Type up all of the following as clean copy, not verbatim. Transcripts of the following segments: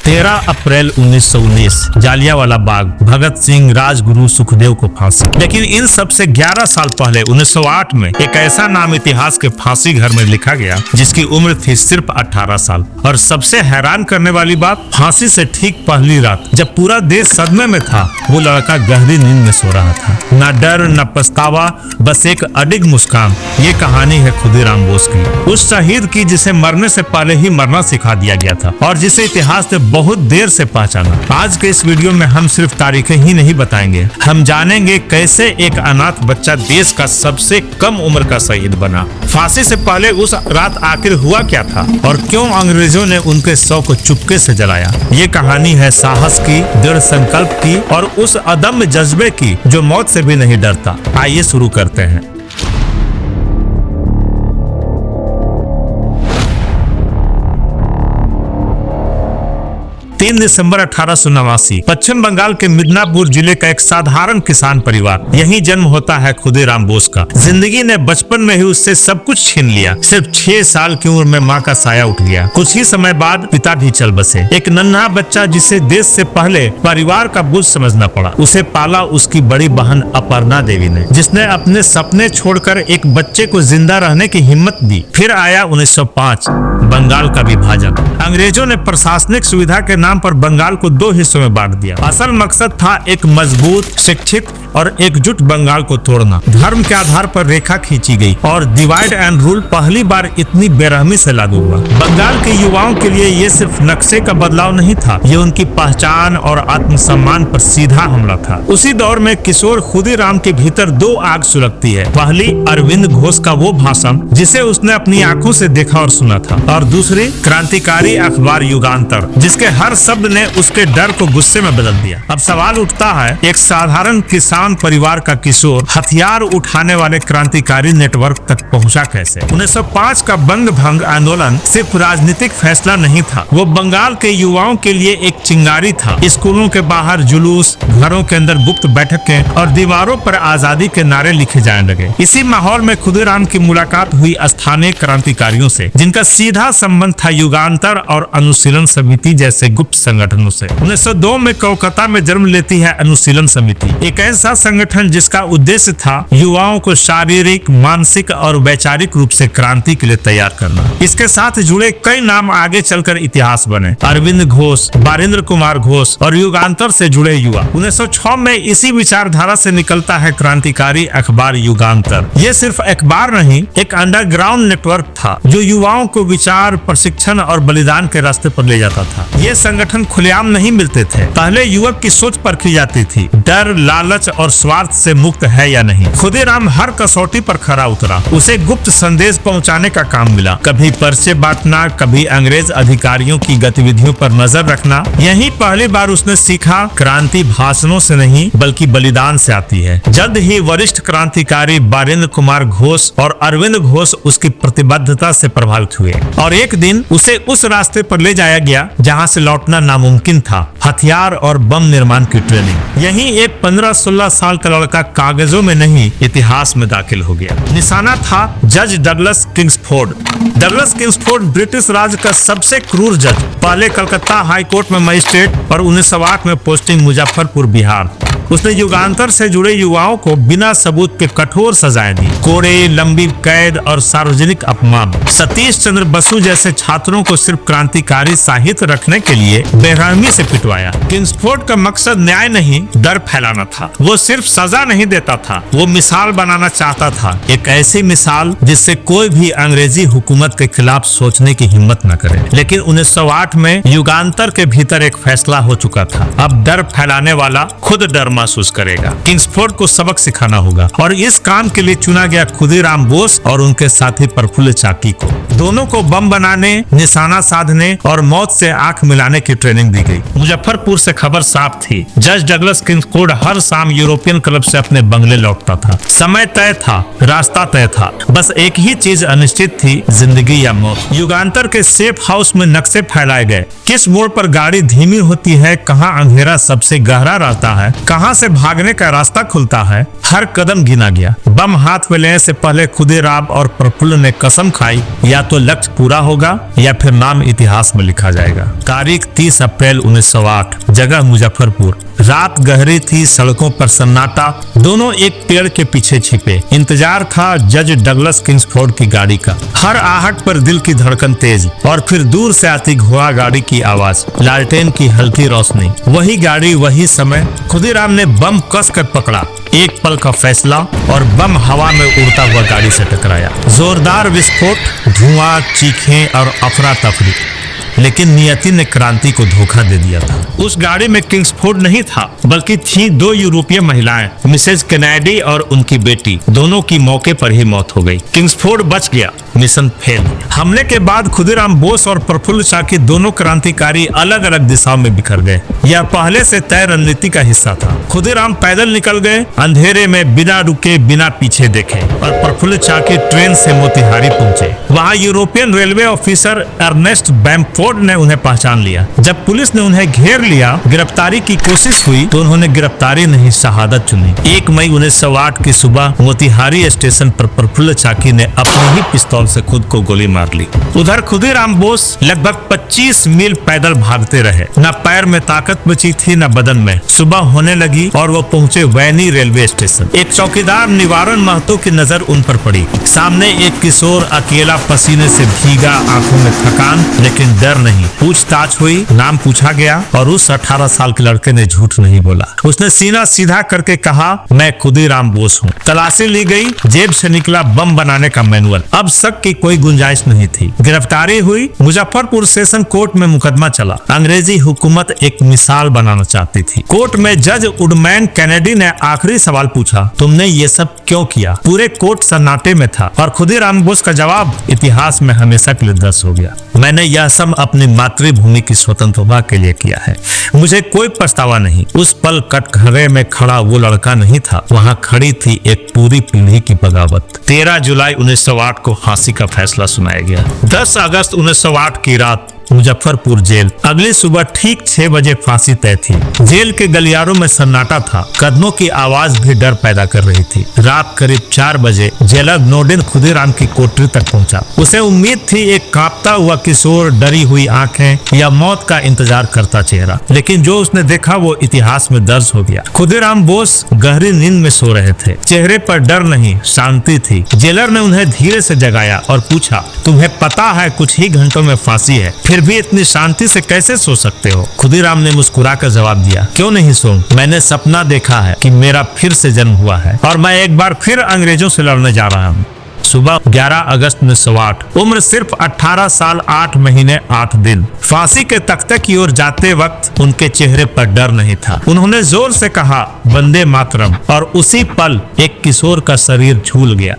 13 अप्रैल 1919 जालियांवाला बाग, भगत सिंह, राजगुरु, सुखदेव को फांसी। लेकिन इन सब से 11 साल पहले 1908 में एक ऐसा नाम इतिहास के फांसी घर में लिखा गया जिसकी उम्र थी सिर्फ 18 साल। और सबसे हैरान करने वाली बात, फांसी से ठीक पहली रात जब पूरा देश सदमे में था, वो लड़का गहरी नींद में सो रहा था। न डर न पछतावा, बस एक अडिग मुस्कान। ये कहानी है खुदीराम बोस की, उस शहीद की जिसे मरने से पहले ही मरना सिखा दिया गया था और जिसे इतिहास ने बहुत देर से पहचाना। आज के इस वीडियो में हम सिर्फ तारीखें ही नहीं बताएंगे, हम जानेंगे कैसे एक अनाथ बच्चा देश का सबसे कम उम्र का शहीद बना। फांसी से पहले उस रात आखिर हुआ क्या था और क्यों अंग्रेजों ने उनके शव को चुपके से जलाया। ये कहानी है साहस की, दृढ़ संकल्प की और उस अदम्य जज्बे की जो मौत से भी नहीं डरता। आइए शुरू करते हैं। 3 दिसंबर 1889 पश्चिम बंगाल के मिदनापुर जिले का एक साधारण किसान परिवार, यहीं जन्म होता है खुदीराम बोस का। जिंदगी ने बचपन में ही उससे सब कुछ छीन लिया। सिर्फ 6 साल की उम्र में माँ का साया उठ गया। कुछ ही समय बाद पिता भी चल बसे। एक नन्हा बच्चा जिसे देश से पहले परिवार का बोझ समझना पड़ा, उसे पाला उसकी बड़ी बहन अपर्णा देवी ने, जिसने अपने सपने छोड़कर एक बच्चे को जिंदा रहने की हिम्मत दी। फिर आया 1905, बंगाल का विभाजन। अंग्रेजों ने प्रशासनिक सुविधा के नाम पर बंगाल को 2 हिस्सों में बांट दिया। असल मकसद था एक मजबूत, शिक्षित और एकजुट बंगाल को तोड़ना। धर्म के आधार पर रेखा खींची गई और डिवाइड एंड रूल पहली बार इतनी बेरहमी से लागू हुआ। बंगाल के युवाओं के लिए ये सिर्फ नक्शे का बदलाव नहीं था, ये उनकी पहचान और आत्मसम्मान पर सीधा हमला था। उसी दौर में किशोर खुदीराम के भीतर 2 आग सुलगती है। पहली अरविंद घोष का वो भाषण जिसे उसने अपनी आंखों से देखा और सुना था, और दूसरी क्रांतिकारी अखबार युगांतर, जिसके हर शब्द ने उसके डर को गुस्से में बदल दिया। अब सवाल उठता है, एक साधारण किसान परिवार का किशोर हथियार उठाने वाले क्रांतिकारी नेटवर्क तक पहुंचा कैसे? 1905 का बंग भंग आंदोलन सिर्फ राजनीतिक फैसला नहीं था, वो बंगाल के युवाओं के लिए एक चिंगारी था। स्कूलों के बाहर जुलूस, घरों के अंदर गुप्त बैठकें और दीवारों पर आजादी के नारे लिखे जाने लगे। इसी माहौल में खुदीराम की मुलाकात हुई स्थानीय क्रांतिकारियों से, जिनका सीधा संबंध था युगांतर और अनुशीलन समिति जैसे गुप्त संगठनों से। 1902 में कोलकाता में जन्म लेती है अनुशीलन समिति, एक ऐसा संगठन जिसका उद्देश्य था युवाओं को शारीरिक, मानसिक और वैचारिक रूप से क्रांति के लिए तैयार करना। इसके साथ जुड़े कई नाम आगे चलकर इतिहास बने, अरविंद घोष, बारेंद्र कुमार घोष और युगांतर से जुड़े युवा। 1906 में इसी विचारधारा से निकलता है क्रांतिकारी अखबार युगांतर। ये सिर्फ अखबार नहीं, एक अंडरग्राउंड नेटवर्क था जो युवाओं को विचार, प्रशिक्षण और बलिदान के रास्ते पर ले जाता था। ये संगठन खुलेआम नहीं मिलते थे। पहले युवक की सोच परखी जाती थी, डर, लालच और स्वार्थ से मुक्त है या नहीं। खुदीराम हर कसौटी पर खरा उतरा। उसे गुप्त संदेश पहुंचाने का काम मिला, कभी पर्चे बांटना, कभी अंग्रेज अधिकारियों की गतिविधियों पर नजर रखना। यहीं पहली बार उसने सीखा, क्रांति भाषणों से नहीं बल्कि बलिदान से आती है। जल्द ही वरिष्ठ क्रांतिकारी बारेंद्र कुमार घोष और अरविंद घोष उसकी प्रतिबद्धता से प्रभावित हुए और एक दिन उसे उस रास्ते पर ले जाया गया जहाँ से लौटना नामुमकिन था, हथियार और बम निर्माण की ट्रेनिंग। यहीं एक 15-16 साल का लड़का कागजों में नहीं, इतिहास में दाखिल हो गया। निशाना था जज Douglas Kingsford. Douglas Kingsford British Raj का सबसे क्रूर जज, पहले कलकत्ता हाई कोर्ट में मजिस्ट्रेट और 1908 में पोस्टिंग मुजफ्फरपुर, बिहार। उसने युगांतर से जुड़े युवाओं को बिना सबूत के कठोर सजाएं दी, कोड़े, लंबी कैद और सार्वजनिक अपमान। सतीश चंद्र बसु जैसे छात्रों को सिर्फ क्रांतिकारी साहित्य रखने के लिए बेरहमी से पिटवाया। किंग्सफोर्ड का मकसद न्याय नहीं, डर फैलाना था। वो सिर्फ सजा नहीं देता था, वो मिसाल बनाना चाहता था, एक ऐसी मिसाल जिससे कोई भी अंग्रेजी हुकूमत के खिलाफ सोचने की हिम्मत न करे। लेकिन 1908 में युगांतर के भीतर एक फैसला हो चुका था, अब डर फैलाने वाला खुद डर महसूस करेगा। किंग्सफोर्ड को सबक सिखाना होगा और इस काम के लिए चुना गया खुदीराम बोस और उनके साथी प्रफुल्ल चाकी को। दोनों को बम बनाने, निशाना साधने और मौत से आंख मिलाने की ट्रेनिंग दी गई। मुजफ्फरपुर से खबर साफ थी, जज डगलस किंग्सफोर्ड हर शाम यूरोपियन क्लब से अपने बंगले लौटता था। समय तय था, रास्ता तय था, बस एक ही चीज अनिश्चित थी, जिंदगी या मौत। युगांतर के सेफ हाउस में नक्शे फैलाए गए, किस मोड़ पर गाड़ी धीमी होती है, कहाँ अंधेरा सबसे गहरा रहता है, कहाँ वहां से भागने का रास्ता खुलता है, हर कदम गिना गया। बम हाथ में लेने से पहले खुदीराम और प्रफुल्ल ने कसम खाई, या तो लक्ष्य पूरा होगा या फिर नाम इतिहास में लिखा जाएगा। तारीख 30 अप्रैल 1908, जगह मुजफ्फरपुर। रात गहरी थी, सड़कों पर सन्नाटा, दोनों एक पेड़ के पीछे छिपे। इंतजार था जज डगलस किंग्सफोर्ड की गाड़ी का। हर आहट पर दिल की धड़कन तेज, और फिर दूर से आती घोड़ा गाड़ी की आवाज, लालटेन की हल्की रोशनी। वही गाड़ी, वही समय। खुदीराम ने बम कस कर पकड़ा। एक पल का फैसला, और बम हवा में उड़ता हुआ गाड़ी से टकराया। जोरदार विस्फोट, धुआं, चीखें और अफरा तफरी। लेकिन नियति ने क्रांति को धोखा दे दिया था। उस गाड़ी में किंग्सफोर्ड नहीं था, बल्कि थी 2 यूरोपीय महिलाएं, मिसेज कैनेडी और उनकी बेटी। दोनों की मौके पर ही मौत हो गई। किंग्सफोर्ड बच गया, मिशन फेल। हमले के बाद खुदीराम बोस और प्रफुल्ल चाकी दोनों क्रांतिकारी अलग अलग दिशाओं में बिखर गए। यह पहले से तय रणनीति का हिस्सा था। खुदीराम पैदल निकल गए, अंधेरे में, बिना रुके, बिना पीछे देखे, और प्रफुल्ल चाकी ट्रेन से मोतिहारी पहुंचे। वहां European railway officer Ernest Bamford ने उन्हें पहचान लिया। जब पुलिस ने उन्हें घेर लिया, गिरफ्तारी की कोशिश हुई, तो उन्होंने गिरफ्तारी नहीं, शहादत चुनी। 1 मई 1908 की सुबह मोतिहारी स्टेशन पर प्रफुल्ल चाकी ने अपने ही पिस्तौल से खुद को गोली मार ली। उधर खुदीराम बोस लगभग 25 मील पैदल भागते रहे। न पैर में ताकत बची थी, न बदन में। सुबह होने लगी और वो पहुंचे वैनी रेलवे स्टेशन। एक चौकीदार निवारण महतो की नजर उन पर पड़ी। सामने एक किशोर अकेला, पसीने से भीगा, आंखों में थकान, लेकिन डर नहीं। पूछताछ हुई, नाम पूछा गया, और उस 18 साल के लड़के ने झूठ नहीं बोला। उसने सीना सीधा करके कहा, मैं खुदीराम बोस हूँ। तलाशी ली गई, जेब से निकला बम बनाने का मैनुअल। अब शक की कोई गुंजाइश नहीं थी। गिरफ्तारी हुई, मुजफ्फरपुर सेशन कोर्ट में मुकदमा चला। अंग्रेजी हुकूमत एक मिसाल बनाना चाहती थी। कोर्ट में जज वुडमैन कैनेडी ने आखिरी सवाल पूछा, तुमने ये सब क्यों किया? पूरे कोर्ट सन्नाटे में था, और खुदीराम बोस का जवाब इतिहास में हमेशा के लिए दर्ज हो गया। मैंने यह सब अपनी मातृभूमि की स्वतंत्रता के लिए किया है। मुझे कोई पछतावा नहीं। उस पल कटघरे में खड़ा वो लड़का नहीं था, वहां खड़ी थी एक पूरी पीढ़ी की बगावत। 13 जुलाई 1908 को फांसी का फैसला सुनाया गया। 10 अगस्त 1908 की रात मुजफ्फरपुर जेल। अगली सुबह ठीक 6 बजे फांसी तय थी। जेल के गलियारों में सन्नाटा था, कदमों की आवाज भी डर पैदा कर रही थी। रात करीब 4 बजे जेलर नोडिन खुदीराम की कोठरी तक पहुंचा। उसे उम्मीद थी एक कांपता हुआ किशोर, डरी हुई आंखें, या मौत का इंतजार करता चेहरा। लेकिन जो उसने देखा वो इतिहास में दर्ज हो गया। खुदीराम बोस गहरी नींद में सो रहे थे। चेहरे पर डर नहीं, शांति थी। जेलर ने उन्हें धीरे से जगाया और पूछा, तुम्हें पता है कुछ ही घंटों में फांसी है, फिर भी इतनी शांति से कैसे सो सकते हो? खुदीराम ने मुस्कुराकर जवाब दिया, क्यों नहीं सो? मैंने सपना देखा है कि मेरा फिर से जन्म हुआ है, और मैं एक बार फिर अंग्रेजों से लड़ने जा रहा हूँ। सुबह 11 अगस्त 1908, उम्र सिर्फ 18 साल 8 महीने 8 दिन। फांसी के तख्ते की ओर जाते वक्त उनके चेहरे पर डर नहीं था। उन्होंने जोर से कहा, वंदे मातरम, और उसी पल एक किशोर का शरीर झूल गया।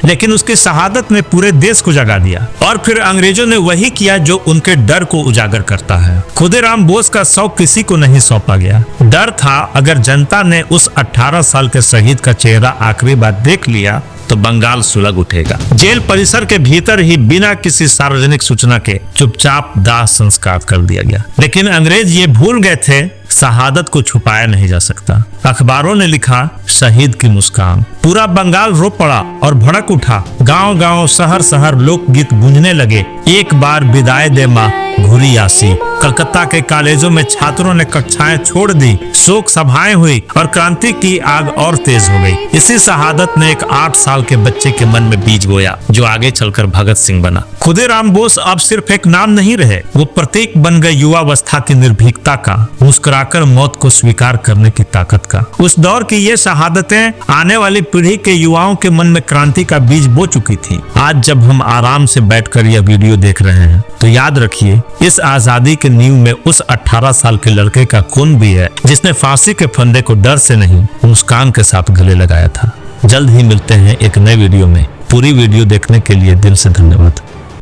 लेकिन उसकी शहादत ने पूरे देश को जगा दिया, और फिर अंग्रेजों ने वही किया जो उनके डर को उजागर करता है। खुदीराम बोस का शौक किसी को नहीं सौंपा गया। डर था, अगर जनता ने उस 18 साल के शहीद का चेहरा आखिरी बार देख लिया तो बंगाल सुलग उठेगा। जेल परिसर के भीतर ही बिना किसी सार्वजनिक सूचना के चुपचाप दाह संस्कार कर दिया गया। लेकिन अंग्रेज ये भूल गए थे, शहादत को छुपाया नहीं जा सकता। अखबारों ने लिखा, शहीद की मुस्कान। पूरा बंगाल रो पड़ा और भड़क उठा। गांव गांव, शहर शहर लोकगीत गूंजने लगे, एक बार विदाई दे माँ घुरी आसी। कलकत्ता के कॉलेजों में छात्रों ने कक्षाएं छोड़ दी, शोक सभाएं हुई, और क्रांति की आग और तेज हो गई। इसी शहादत ने एक 8 साल के बच्चे के मन में बीज बोया, जो आगे चलकर भगत सिंह बना। खुदीराम बोस अब सिर्फ एक नाम नहीं रहे, वो प्रतीक बन गए युवावस्था की निर्भीकता का, मुस्कुराकर मौत को स्वीकार करने की ताकत का। उस दौर की ये शहादतें आने वाली पीढ़ी के युवाओं के मन में क्रांति का बीज बो चुकी थी। आज जब हम आराम से बैठकर यह वीडियो देख रहे हैं, तो याद रखिए, इस आजादी के नींव में उस 18 साल के लड़के का खून भी है, जिसने फांसी के फंदे को डर से नहीं, मुस्कान के साथ गले लगाया था। जल्द ही मिलते हैं एक नए वीडियो में। पूरी वीडियो देखने के लिए दिल से धन्यवाद।